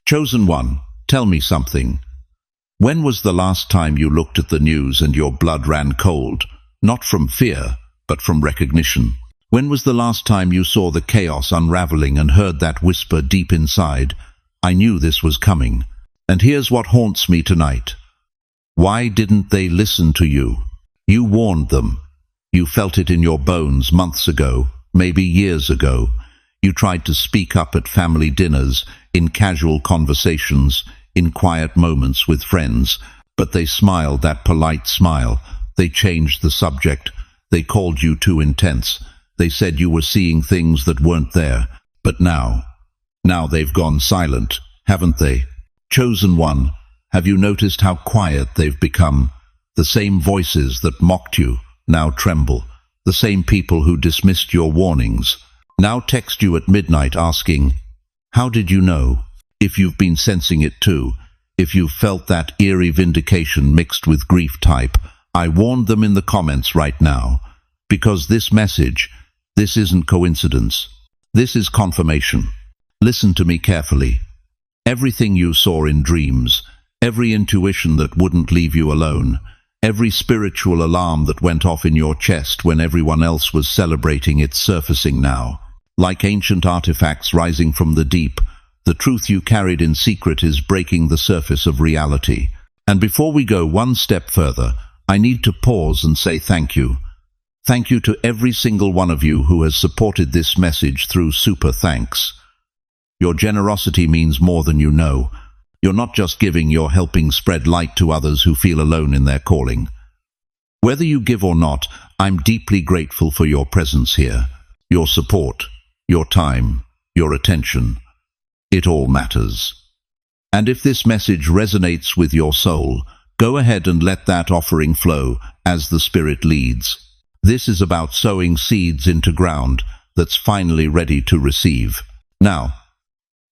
Chosen one, tell me something. When was the last time you looked at the news and your blood ran cold, not from fear, but from recognition? When was the last time you saw the chaos unraveling and heard that whisper deep inside, "I knew this was coming"? And here's what haunts me tonight. Why didn't they listen to you? You warned them. You felt it in your bones months ago, maybe years ago. You tried to speak up at family dinners, in casual conversations, in quiet moments with friends, but they smiled that polite smile. They changed the subject. They called you too intense. They said you were seeing things that weren't there. But now they've gone silent, haven't they? Chosen one, have you noticed how quiet they've become? The same voices that mocked you now tremble. The same people who dismissed your warnings now text you at midnight asking, "How did you know?" If you've been sensing it too, if you've felt that eerie vindication mixed with grief type, I warned them in the comments right now. Because this message, this isn't coincidence. This is confirmation. Listen to me carefully. Everything you saw in dreams, every intuition that wouldn't leave you alone, every spiritual alarm that went off in your chest when everyone else was celebrating, it's surfacing now. Like ancient artifacts rising from the deep, the truth you carried in secret is breaking the surface of reality. And before we go one step further, I need to pause and say thank you. Thank you to every single one of you who has supported this message through super thanks. Your generosity means more than you know. You're not just giving, you're helping spread light to others who feel alone in their calling. Whether you give or not, I'm deeply grateful for your presence here, your support, your time, your attention. It all matters. And if this message resonates with your soul, go ahead and let that offering flow as the Spirit leads. This is about sowing seeds into ground that's finally ready to receive. Now,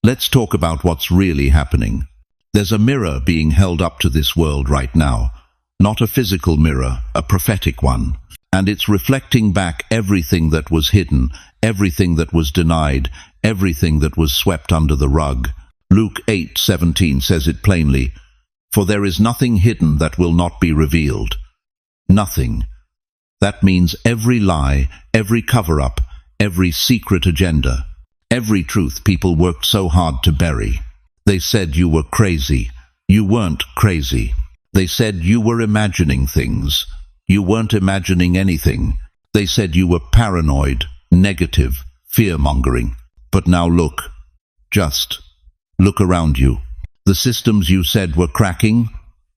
let's talk about what's really happening. There's a mirror being held up to this world right now. Not a physical mirror, a prophetic one. And it's reflecting back everything that was hidden, everything that was denied, everything that was swept under the rug. Luke 8:17 says it plainly, "For there is nothing hidden that will not be revealed." Nothing. That means every lie, every cover-up, every secret agenda, every truth people worked so hard to bury. They said you were crazy. You weren't crazy. They said you were imagining things. You weren't imagining anything. They said you were paranoid, negative, fear-mongering. But now look. Just look around you. The systems you said were cracking,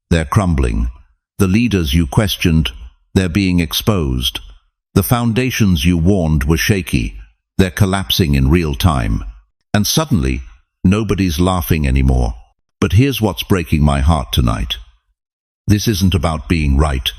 they're crumbling. The leaders you questioned, they're being exposed. The foundations you warned were shaky. They're collapsing in real time. And suddenly, nobody's laughing anymore. But here's what's breaking my heart tonight. This isn't about being right.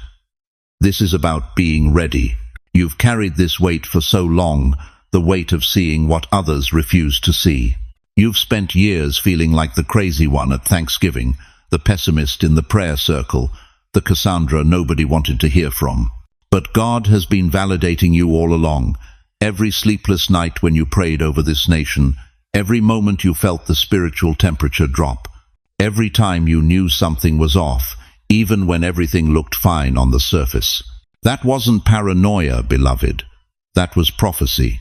This is about being ready. You've carried this weight for so long, the weight of seeing what others refuse to see. You've spent years feeling like the crazy one at Thanksgiving, the pessimist in the prayer circle, the Cassandra nobody wanted to hear from. But God has been validating you all along. Every sleepless night when you prayed over this nation, every moment you felt the spiritual temperature drop, every time you knew something was off, even when everything looked fine on the surface. That wasn't paranoia, beloved. That was prophecy.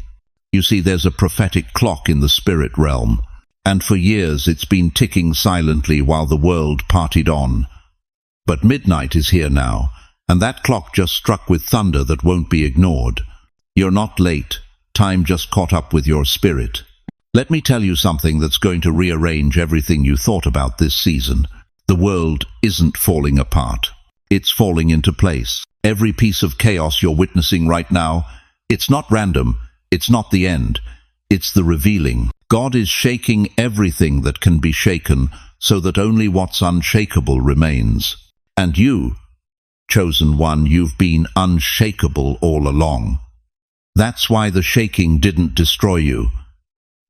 You see, there's a prophetic clock in the spirit realm, and for years it's been ticking silently while the world partied on. But midnight is here now, and that clock just struck with thunder that won't be ignored. You're not late. Time just caught up with your spirit. Let me tell you something that's going to rearrange everything you thought about this season. The world isn't falling apart. It's falling into place. Every piece of chaos you're witnessing right now, it's not random. It's not the end. It's the revealing. God is shaking everything that can be shaken so that only what's unshakable remains. And you, chosen one, you've been unshakable all along. That's why the shaking didn't destroy you.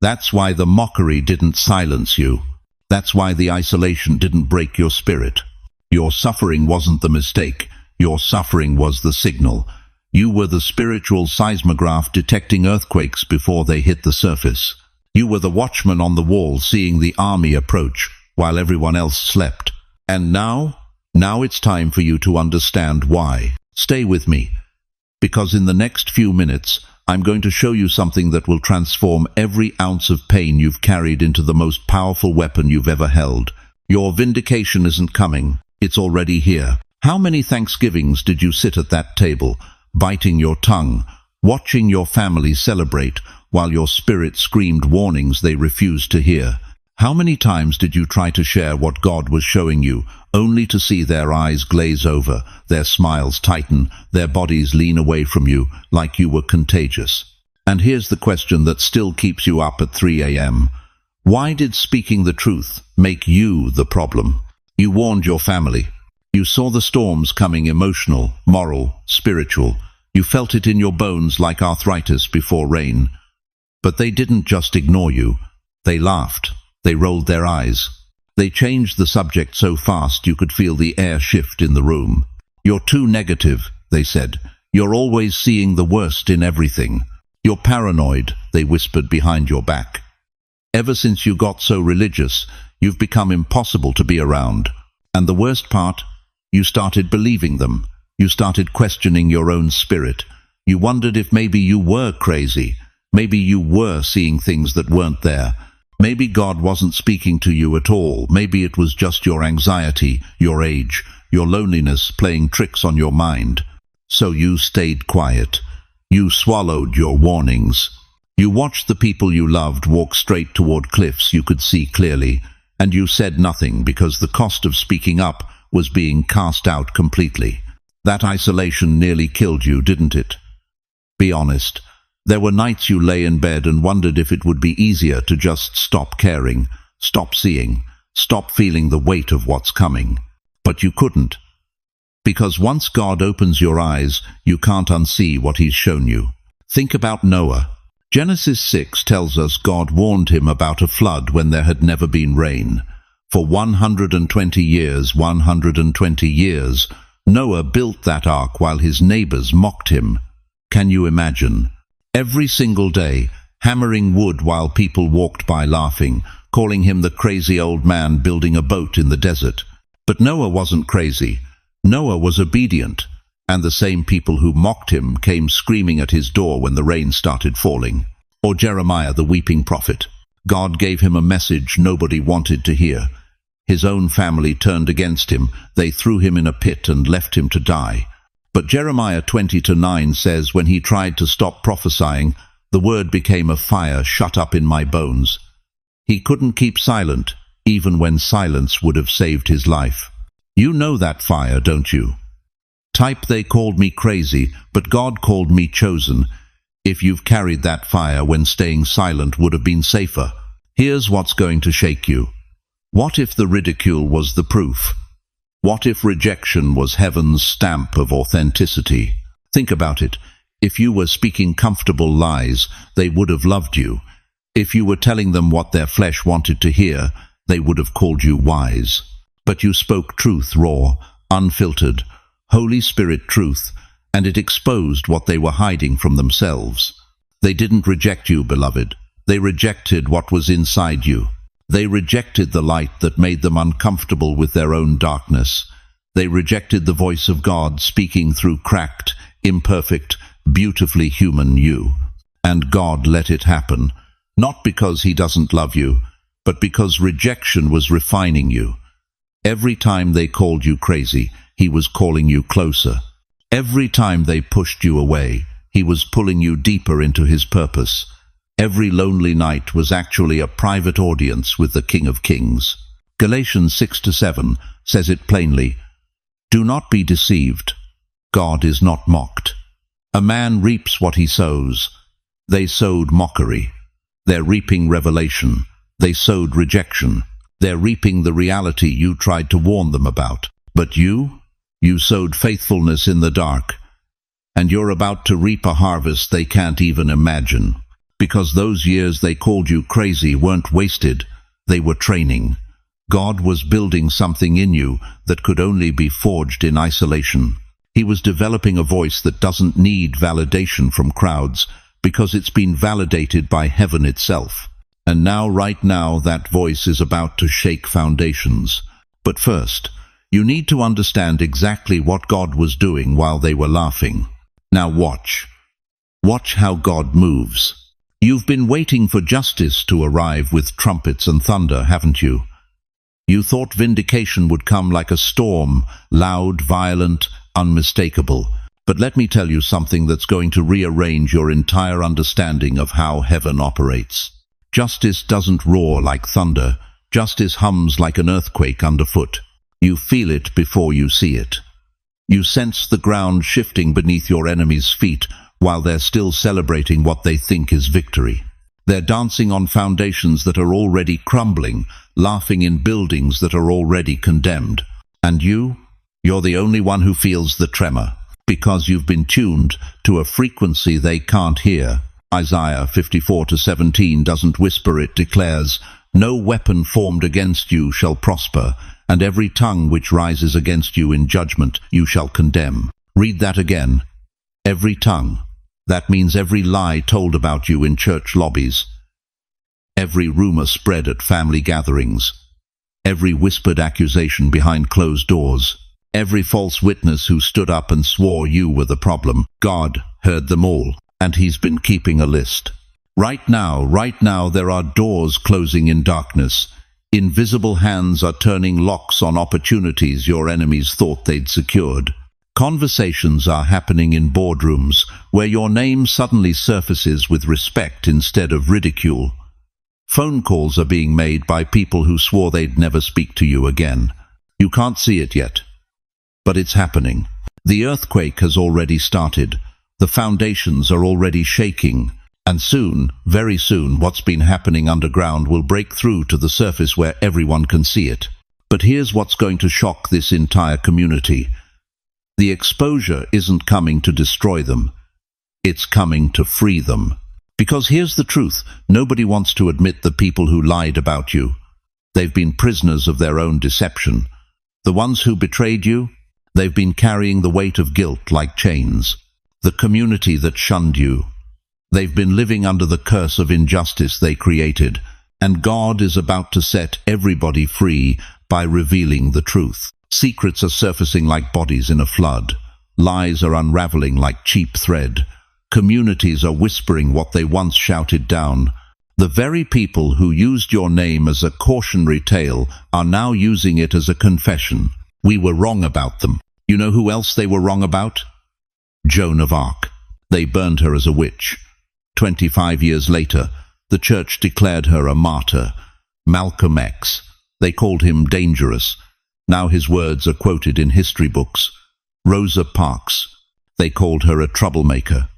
That's why the mockery didn't silence you. That's why the isolation didn't break your spirit. Your suffering wasn't the mistake. Your suffering was the signal. You were the spiritual seismograph detecting earthquakes before they hit the surface. You were the watchman on the wall, seeing the army approach while everyone else slept. And now it's time for you to understand why. Stay with me, because in the next few minutes, I'm going to show you something that will transform every ounce of pain you've carried into the most powerful weapon you've ever held. Your vindication isn't coming. It's already here. How many Thanksgivings did you sit at that table, biting your tongue, watching your family celebrate while your spirit screamed warnings they refused to hear? How many times did you try to share what God was showing you, only to see their eyes glaze over, their smiles tighten, their bodies lean away from you like you were contagious? And here's the question that still keeps you up at 3 a.m. Why did speaking the truth make you the problem? You warned your family. You saw the storms coming, emotional, moral, spiritual. You felt it in your bones like arthritis before rain. But they didn't just ignore you. They laughed. They rolled their eyes. They changed the subject so fast you could feel the air shift in the room. You're too negative, they said. You're always seeing the worst in everything. You're paranoid, they whispered behind your back. Ever since you got so religious, you've become impossible to be around. And the worst part, you started believing them. You started questioning your own spirit. You wondered if maybe you were crazy. Maybe you were seeing things that weren't there. Maybe God wasn't speaking to you at all. Maybe it was just your anxiety, your age, your loneliness playing tricks on your mind. So you stayed quiet. You swallowed your warnings. You watched the people you loved walk straight toward cliffs you could see clearly, and you said nothing because the cost of speaking up was being cast out completely. That isolation nearly killed you, didn't it? Be honest. There were nights you lay in bed and wondered if it would be easier to just stop caring, stop seeing, stop feeling the weight of what's coming. But you couldn't. Because once God opens your eyes, you can't unsee what He's shown you. Think about Noah. Genesis 6 tells us God warned him about a flood when there had never been rain. For 120 years, Noah built that ark while his neighbors mocked him. Can you imagine? Every single day, hammering wood while people walked by laughing, calling him the crazy old man building a boat in the desert. But Noah wasn't crazy. Noah was obedient, and the same people who mocked him came screaming at his door when the rain started falling. Or Jeremiah, the weeping prophet. God gave him a message nobody wanted to hear. His own family turned against him. They threw him in a pit and left him to die. But Jeremiah 20:9 says, when he tried to stop prophesying, the word became a fire shut up in my bones. He couldn't keep silent, even when silence would have saved his life. You know that fire, don't you? Type, they called me crazy, but God called me chosen. If you've carried that fire when staying silent would have been safer. Here's what's going to shake you. What if the ridicule was the proof? What if rejection was heaven's stamp of authenticity? Think about it. If you were speaking comfortable lies, they would have loved you. If you were telling them what their flesh wanted to hear, they would have called you wise. But you spoke truth, raw, unfiltered, Holy Spirit truth, and it exposed what they were hiding from themselves. They didn't reject you, beloved. They rejected what was inside you. They rejected the light that made them uncomfortable with their own darkness. They rejected the voice of God speaking through cracked, imperfect, beautifully human you. And God let it happen, not because He doesn't love you, but because rejection was refining you. Every time they called you crazy, He was calling you closer. Every time they pushed you away, He was pulling you deeper into His purpose. Every lonely night was actually a private audience with the King of Kings. Galatians 6-7 says it plainly, "Do not be deceived. God is not mocked. A man reaps what he sows. They sowed mockery. They're reaping revelation. They sowed rejection. They're reaping the reality you tried to warn them about. But you sowed faithfulness in the dark, and you're about to reap a harvest they can't even imagine. Because those years they called you crazy weren't wasted, they were training. God was building something in you that could only be forged in isolation. He was developing a voice that doesn't need validation from crowds, because it's been validated by heaven itself. And now, right now, that voice is about to shake foundations. But first, you need to understand exactly what God was doing while they were laughing. Now watch. Watch how God moves. You've been waiting for justice to arrive with trumpets and thunder, haven't you? You thought vindication would come like a storm, loud, violent, unmistakable. But let me tell you something that's going to rearrange your entire understanding of how heaven operates. Justice doesn't roar like thunder. Justice hums like an earthquake underfoot. You feel it before you see it. You sense the ground shifting beneath your enemy's feet while they're still celebrating what they think is victory. They're dancing on foundations that are already crumbling, laughing in buildings that are already condemned. And you're the only one who feels the tremor, because you've been tuned to a frequency they can't hear. Isaiah 54:17 doesn't whisper, it declares, "No weapon formed against you shall prosper, and every tongue which rises against you in judgment you shall condemn." Read that again. Every tongue. That means every lie told about you in church lobbies, every rumor spread at family gatherings, every whispered accusation behind closed doors, every false witness who stood up and swore you were the problem. God heard them all, and He's been keeping a list. Right now, there are doors closing in darkness. Invisible hands are turning locks on opportunities your enemies thought they'd secured. Conversations are happening in boardrooms where your name suddenly surfaces with respect instead of ridicule. Phone calls are being made by people who swore they'd never speak to you again. You can't see it yet, but it's happening. The earthquake has already started. The foundations are already shaking. And soon, very soon, what's been happening underground will break through to the surface where everyone can see it. But here's what's going to shock this entire community. The exposure isn't coming to destroy them. It's coming to free them. Because here's the truth. Nobody wants to admit the people who lied about you. They've been prisoners of their own deception. The ones who betrayed you, they've been carrying the weight of guilt like chains. The community that shunned you, they've been living under the curse of injustice they created. And God is about to set everybody free by revealing the truth. Secrets are surfacing like bodies in a flood. Lies are unraveling like cheap thread. Communities are whispering what they once shouted down. The very people who used your name as a cautionary tale are now using it as a confession. We were wrong about them. You know who else they were wrong about? Joan of Arc. They burned her as a witch. 25 years later, the church declared her a martyr. Malcolm X. They called him dangerous. Now his words are quoted in history books. Rosa Parks. They called her a troublemaker.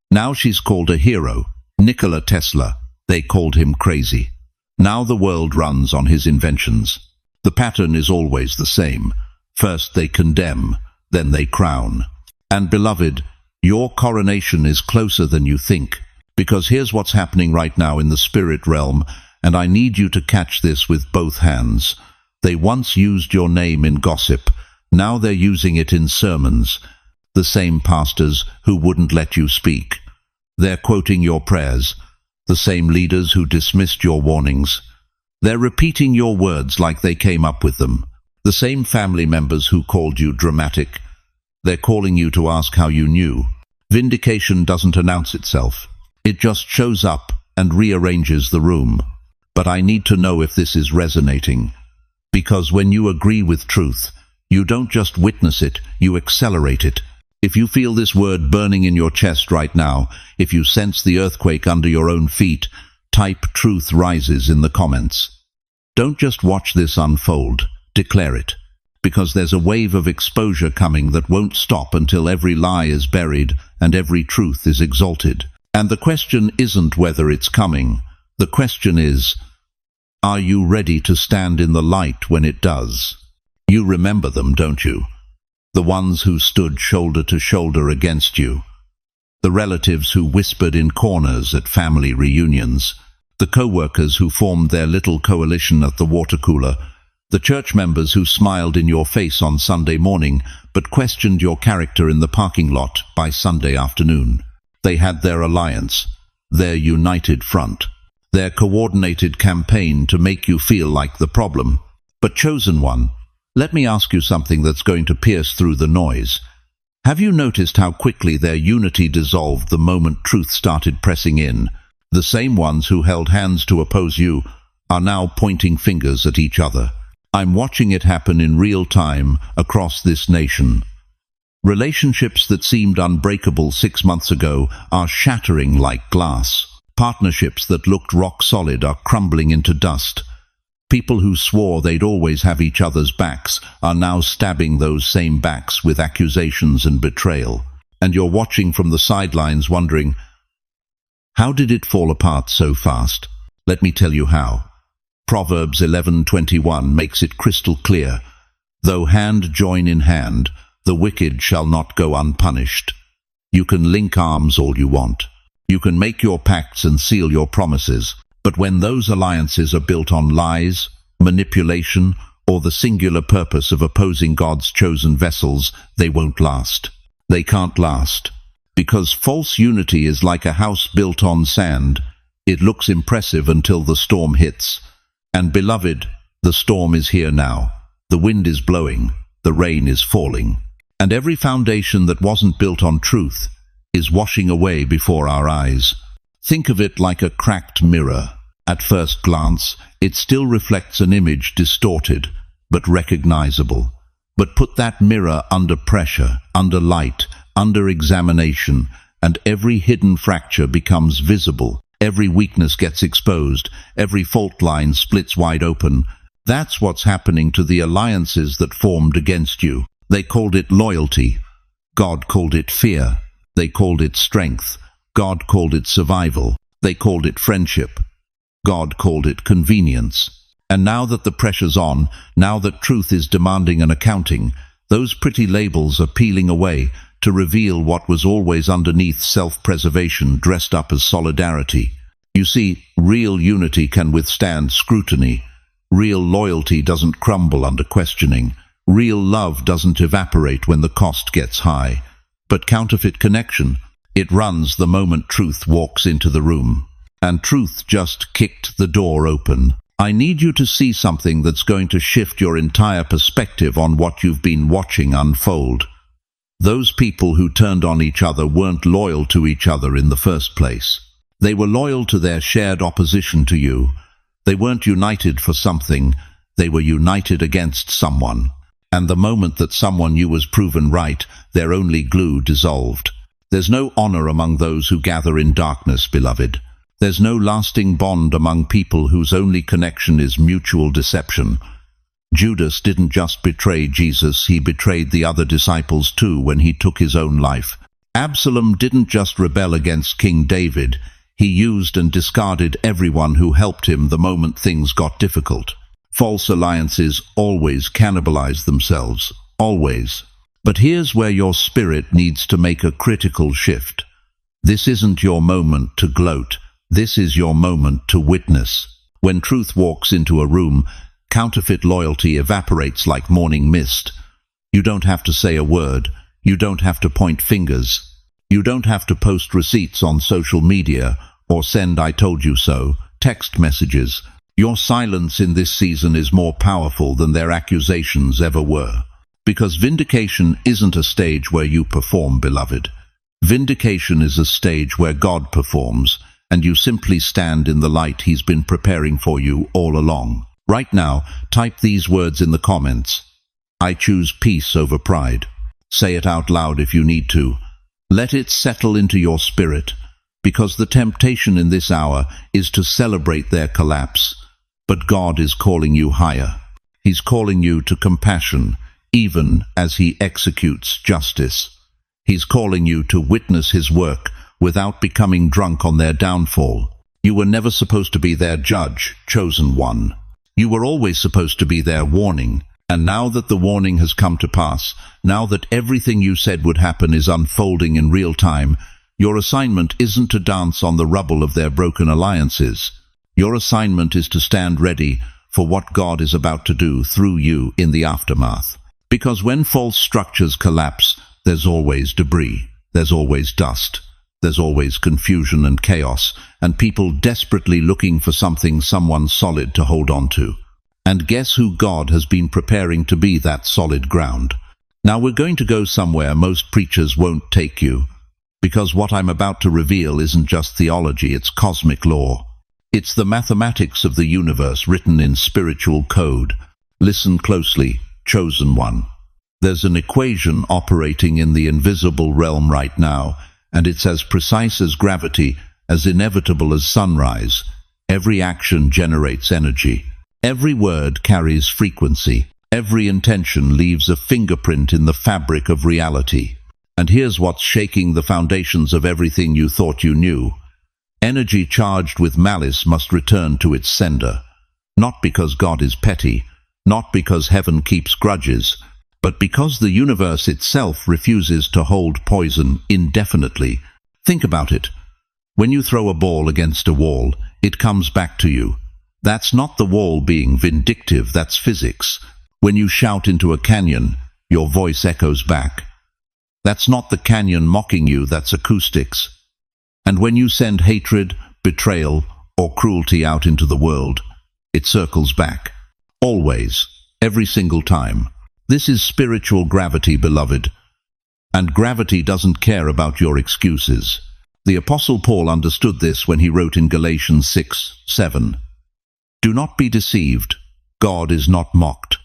Now she's called a hero. Nikola Tesla. They called him crazy. Now the world runs on his inventions. The pattern is always the same. First they condemn, then they crown. And beloved, your coronation is closer than you think. Because here's what's happening right now in the spirit realm, and I need you to catch this with both hands. They once used your name in gossip. Now they're using it in sermons. The same pastors who wouldn't let you speak. They're quoting your prayers. The same leaders who dismissed your warnings. They're repeating your words like they came up with them. The same family members who called you dramatic. They're calling you to ask how you knew. Vindication doesn't announce itself. It just shows up and rearranges the room. But I need to know if this is resonating. Because when you agree with truth, you don't just witness it, you accelerate it. If you feel this word burning in your chest right now, if you sense the earthquake under your own feet, type "truth rises" in the comments. Don't just watch this unfold, declare it. Because there's a wave of exposure coming that won't stop until every lie is buried and every truth is exalted. And the question isn't whether it's coming. The question is, are you ready to stand in the light when it does? You remember them, don't you? The ones who stood shoulder to shoulder against you. The relatives who whispered in corners at family reunions. The co-workers who formed their little coalition at the water cooler. The church members who smiled in your face on Sunday morning but questioned your character in the parking lot by Sunday afternoon. They had their alliance, their united front. their coordinated campaign to make you feel like the problem. But chosen one, let me ask you something that's going to pierce through the noise. Have you noticed how quickly their unity dissolved the moment truth started pressing in? The same ones who held hands to oppose you are now pointing fingers at each other. I'm watching it happen in real time across this nation. Relationships that seemed unbreakable 6 months ago are shattering like glass. Partnerships that looked rock solid are crumbling into dust. People who swore they'd always have each other's backs are now stabbing those same backs with accusations and betrayal. And you're watching from the sidelines wondering, how did it fall apart so fast? Let me tell you how. Proverbs 11:21 makes it crystal clear. Though hand join in hand, the wicked shall not go unpunished. You can link arms all you want. You can make your pacts and seal your promises. But when those alliances are built on lies, manipulation, or the singular purpose of opposing God's chosen vessels, they won't last. They can't last. Because false unity is like a house built on sand. It looks impressive until the storm hits. And beloved, the storm is here now. The wind is blowing. The rain is falling. And every foundation that wasn't built on truth is washing away before our eyes. Think of it like a cracked mirror. At first glance, it still reflects an image distorted, but recognizable. But put that mirror under pressure, under light, under examination, and every hidden fracture becomes visible. Every weakness gets exposed. Every fault line splits wide open. That's what's happening to the alliances that formed against you. They called it loyalty. God called it fear. They called it strength. God called it survival. They called it friendship. God called it convenience. And now that the pressure's on, now that truth is demanding an accounting, those pretty labels are peeling away to reveal what was always underneath self-preservation dressed up as solidarity. You see, real unity can withstand scrutiny. Real loyalty doesn't crumble under questioning. Real love doesn't evaporate when the cost gets high. But counterfeit connection, it runs the moment truth walks into the room. And truth just kicked the door open. I need you to see something that's going to shift your entire perspective on what you've been watching unfold. Those people who turned on each other weren't loyal to each other in the first place. They were loyal to their shared opposition to you. They weren't united for something. They were united against someone. And the moment that someone you was proven right, their only glue dissolved. There's no honor among those who gather in darkness, beloved. There's no lasting bond among people whose only connection is mutual deception. Judas didn't just betray Jesus, he betrayed the other disciples too when he took his own life. Absalom didn't just rebel against King David, he used and discarded everyone who helped him the moment things got difficult. False alliances always cannibalize themselves, always. But here's where your spirit needs to make a critical shift. This isn't your moment to gloat. This is your moment to witness. When truth walks into a room, counterfeit loyalty evaporates like morning mist. You don't have to say a word. You don't have to point fingers. You don't have to post receipts on social media or send "I told you so" text messages. Your silence in this season is more powerful than their accusations ever were. Because vindication isn't a stage where you perform, beloved. Vindication is a stage where God performs, and you simply stand in the light He's been preparing for you all along. Right now, type these words in the comments. I choose peace over pride. Say it out loud if you need to. Let it settle into your spirit, because the temptation in this hour is to celebrate their collapse. But God is calling you higher. He's calling you to compassion, even as He executes justice. He's calling you to witness His work without becoming drunk on their downfall. You were never supposed to be their judge, chosen one. You were always supposed to be their warning. And now that the warning has come to pass, now that everything you said would happen is unfolding in real time, your assignment isn't to dance on the rubble of their broken alliances. Your assignment is to stand ready for what God is about to do through you in the aftermath. Because when false structures collapse, there's always debris. There's always dust. There's always confusion and chaos, and people desperately looking for someone solid to hold on to. And guess who God has been preparing to be that solid ground? Now we're going to go somewhere most preachers won't take you, because what I'm about to reveal isn't just theology, it's cosmic law. It's the mathematics of the universe written in spiritual code. Listen closely, chosen one. There's an equation operating in the invisible realm right now, and it's as precise as gravity, as inevitable as sunrise. Every action generates energy. Every word carries frequency. Every intention leaves a fingerprint in the fabric of reality. And here's what's shaking the foundations of everything you thought you knew. Energy charged with malice must return to its sender. Not because God is petty, not because heaven keeps grudges, but because the universe itself refuses to hold poison indefinitely. Think about it. When you throw a ball against a wall, it comes back to you. That's not the wall being vindictive, that's physics. When you shout into a canyon, your voice echoes back. That's not the canyon mocking you, that's acoustics. And when you send hatred, betrayal, or cruelty out into the world, it circles back. Always, every single time. This is spiritual gravity, beloved. And gravity doesn't care about your excuses. The Apostle Paul understood this when he wrote in Galatians 6:7. Do not be deceived. God is not mocked.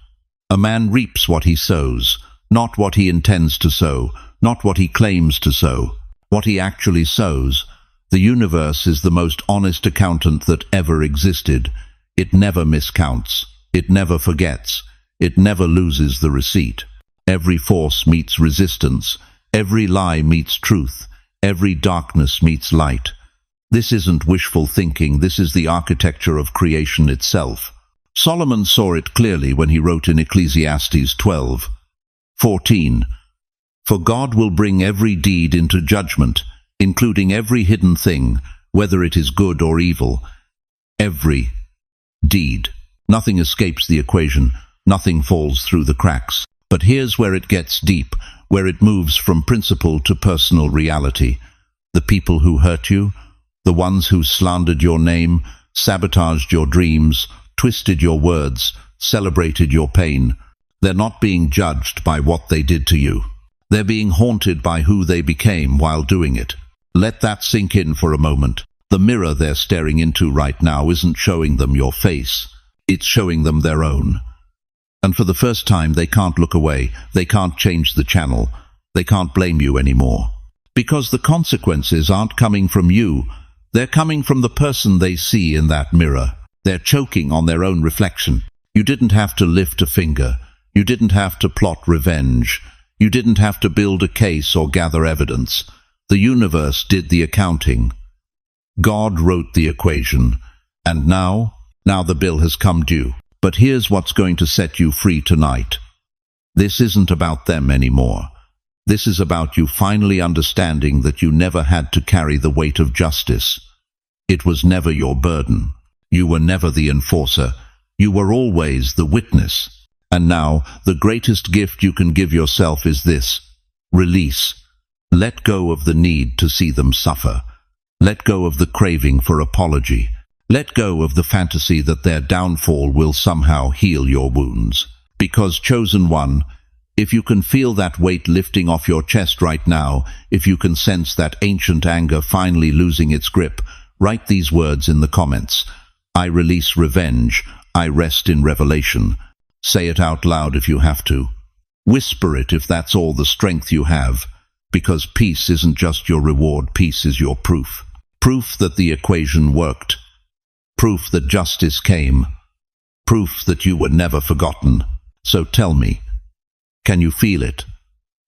A man reaps what he sows, not what he intends to sow, not what he claims to sow, what he actually sows. The universe is the most honest accountant that ever existed. It never miscounts. It never forgets. It never loses the receipt. Every force meets resistance. Every lie meets truth. Every darkness meets light. This isn't wishful thinking. This is the architecture of creation itself. Solomon saw it clearly when he wrote in Ecclesiastes 12:14, For God will bring every deed into judgment, including every hidden thing, whether it is good or evil. Every deed. Nothing escapes the equation. Nothing falls through the cracks. But here's where it gets deep, where it moves from principle to personal reality. The people who hurt you, the ones who slandered your name, sabotaged your dreams, twisted your words, celebrated your pain, they're not being judged by what they did to you. They're being haunted by who they became while doing it. Let that sink in for a moment. The mirror they're staring into right now isn't showing them your face. It's showing them their own. And for the first time, they can't look away. They can't change the channel. They can't blame you anymore. Because the consequences aren't coming from you. They're coming from the person they see in that mirror. They're choking on their own reflection. You didn't have to lift a finger. You didn't have to plot revenge. You didn't have to build a case or gather evidence. The universe did the accounting. God wrote the equation. And now the bill has come due. But here's what's going to set you free tonight. This isn't about them anymore. This is about you finally understanding that you never had to carry the weight of justice. It was never your burden. You were never the enforcer. You were always the witness. And now, the greatest gift you can give yourself is this: release. Let go of the need to see them suffer. Let go of the craving for apology. Let go of the fantasy that their downfall will somehow heal your wounds. Because, chosen one, if you can feel that weight lifting off your chest right now, if you can sense that ancient anger finally losing its grip, write these words in the comments. I release revenge. I rest in revelation. Say it out loud if you have to. Whisper it if that's all the strength you have. Because peace isn't just your reward, peace is your proof. Proof that the equation worked. Proof that justice came. Proof that you were never forgotten. So tell me, can you feel it?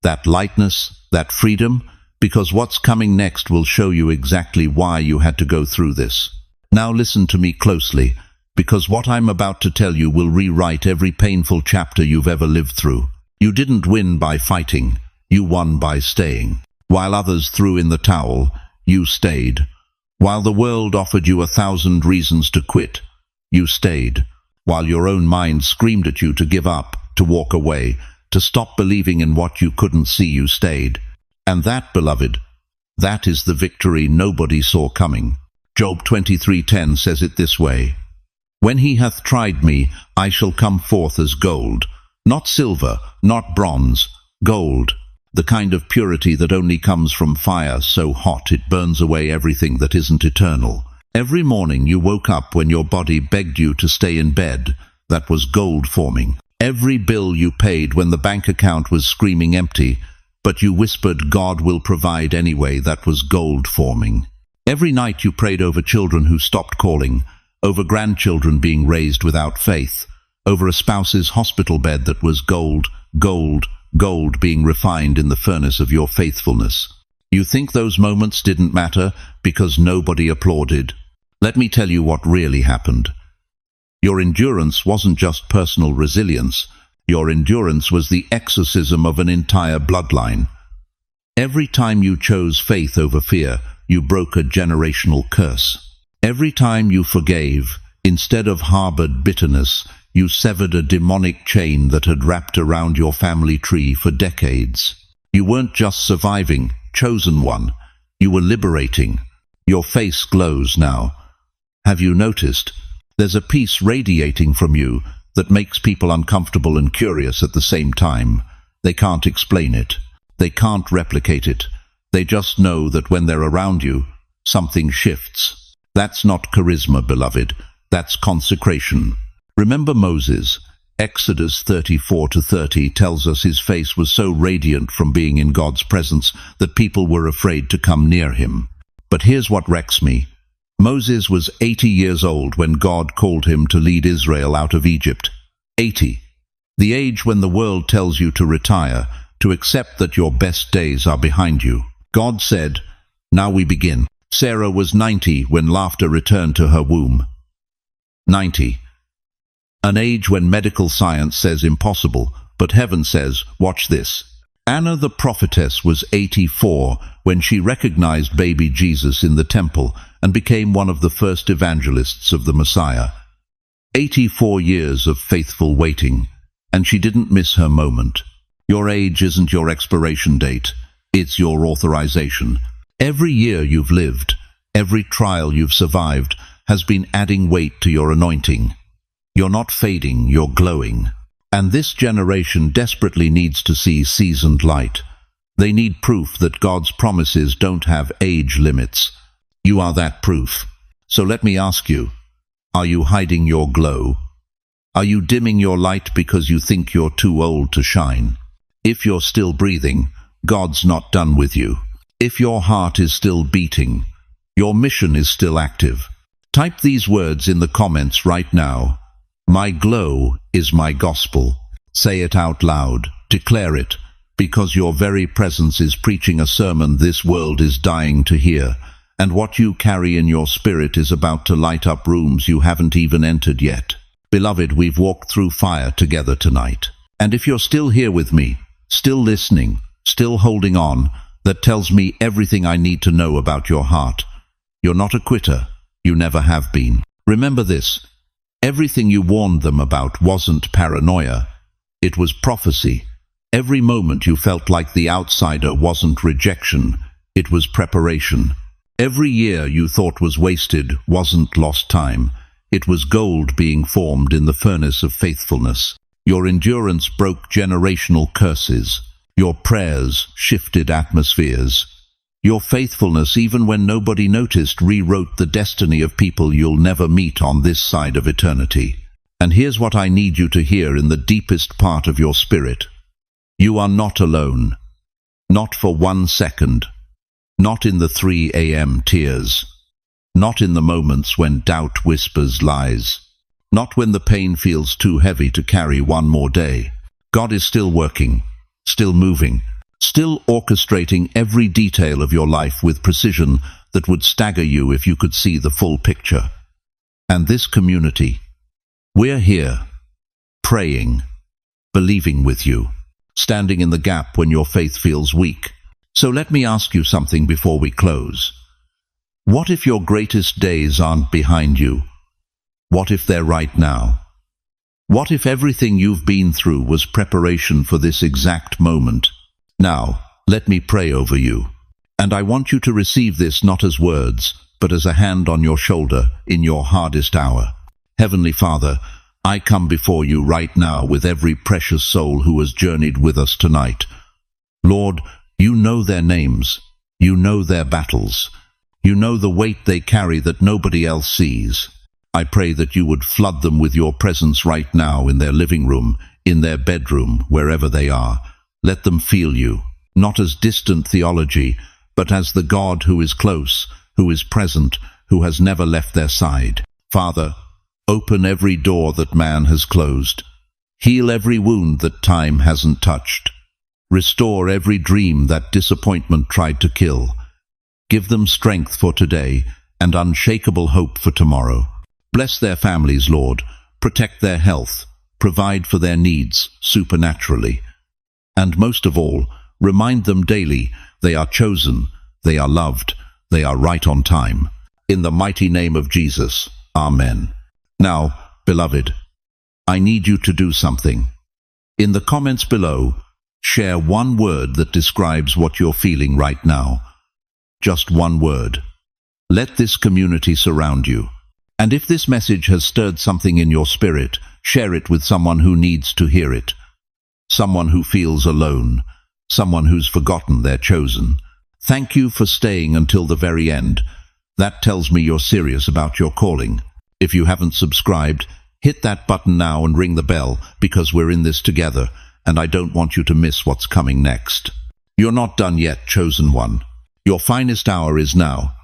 That lightness, that freedom? Because what's coming next will show you exactly why you had to go through this. Now listen to me closely, because what I'm about to tell you will rewrite every painful chapter you've ever lived through. You didn't win by fighting. You won by staying. While others threw in the towel, you stayed. While the world offered you 1,000 reasons to quit, you stayed. While your own mind screamed at you to give up, to walk away, to stop believing in what you couldn't see, you stayed. And that, beloved, That is the victory nobody saw coming. Job 23:10 says it this way: When he hath tried me, I shall come forth as gold, not silver, not bronze, gold, the kind of purity that only comes from fire so hot it burns away everything that isn't eternal. Every morning you woke up when your body begged you to stay in bed. That was gold forming. Every bill you paid when the bank account was screaming empty, but you whispered God will provide anyway. That was gold forming. Every night you prayed over children who stopped calling, over grandchildren being raised without faith, over a spouse's hospital bed. That was gold, gold, gold being refined in the furnace of your faithfulness. You think those moments didn't matter because nobody applauded? Let me tell you what really happened. Your endurance wasn't just personal resilience. Your endurance was the exorcism of an entire bloodline. Every time you chose faith over fear, you broke a generational curse. Every time you forgave, instead of harbored bitterness, you severed a demonic chain that had wrapped around your family tree for decades. You weren't just surviving, chosen one. You were liberating. Your face glows now. Have you noticed? There's a peace radiating from you that makes people uncomfortable and curious at the same time. They can't explain it. They can't replicate it. They just know that when they're around you, something shifts. That's not charisma, beloved. That's consecration. Remember Moses. Exodus 34:30 tells us his face was so radiant from being in God's presence that people were afraid to come near him. But here's what wrecks me. Moses was 80 years old when God called him to lead Israel out of Egypt. 80. The age when the world tells you to retire, to accept that your best days are behind you. God said, "Now we begin." Sarah was 90 when laughter returned to her womb. 90. An age when medical science says impossible, but heaven says, watch this. Anna the prophetess was 84 when she recognized baby Jesus in the temple and became one of the first evangelists of the Messiah. 84 years of faithful waiting, and she didn't miss her moment. Your age isn't your expiration date, it's your authorization. Every year you've lived, every trial you've survived, has been adding weight to your anointing. You're not fading, you're glowing. And this generation desperately needs to see seasoned light. They need proof that God's promises don't have age limits. You are that proof. So let me ask you, are you hiding your glow? Are you dimming your light because you think you're too old to shine? If you're still breathing, God's not done with you. If your heart is still beating, your mission is still active. Type these words in the comments right now. My glow is my gospel. Say it out loud. Declare it, because your very presence is preaching a sermon this world is dying to hear, and what you carry in your spirit is about to light up rooms you haven't even entered yet. Beloved, we've walked through fire together tonight. And if you're still here with me, still listening, still holding on, that tells me everything I need to know about your heart. You're not a quitter. You never have been. Remember this. Everything you warned them about wasn't paranoia. It was prophecy. Every moment you felt like the outsider wasn't rejection. It was preparation. Every year you thought was wasted wasn't lost time. It was gold being formed in the furnace of faithfulness. Your endurance broke generational curses. Your prayers shifted atmospheres. Your faithfulness, even when nobody noticed, rewrote the destiny of people you'll never meet on this side of eternity. And here's what I need you to hear in the deepest part of your spirit. You are not alone. Not for 1 second. Not in the 3 a.m. tears. Not in the moments when doubt whispers lies. Not when the pain feels too heavy to carry one more day. God is still working, still moving, still orchestrating every detail of your life with precision that would stagger you if you could see the full picture. And this community, we're here, praying, believing with you, standing in the gap when your faith feels weak. So let me ask you something before we close. What if your greatest days aren't behind you? What if they're right now? What if everything you've been through was preparation for this exact moment? Now, let me pray over you. And I want you to receive this not as words, but as a hand on your shoulder in your hardest hour. Heavenly Father, I come before you right now with every precious soul who has journeyed with us tonight. Lord, you know their names. You know their battles. You know the weight they carry that nobody else sees. I pray that you would flood them with your presence right now in their living room, in their bedroom, wherever they are. Let them feel you, not as distant theology, but as the God who is close, who is present, who has never left their side. Father, open every door that man has closed. Heal every wound that time hasn't touched. Restore every dream that disappointment tried to kill. Give them strength for today and unshakable hope for tomorrow. Bless their families, Lord. Protect their health. Provide for their needs supernaturally. And most of all, remind them daily they are chosen, they are loved, they are right on time. In the mighty name of Jesus, Amen. Now, beloved, I need you to do something. In the comments below, share one word that describes what you're feeling right now. Just one word. Let this community surround you. And if this message has stirred something in your spirit, share it with someone who needs to hear it. Someone who feels alone. Someone who's forgotten they're chosen. Thank you for staying until the very end. That tells me you're serious about your calling. If you haven't subscribed, hit that button now and ring the bell, because we're in this together, and I don't want you to miss what's coming next. You're not done yet, chosen one. Your finest hour is now.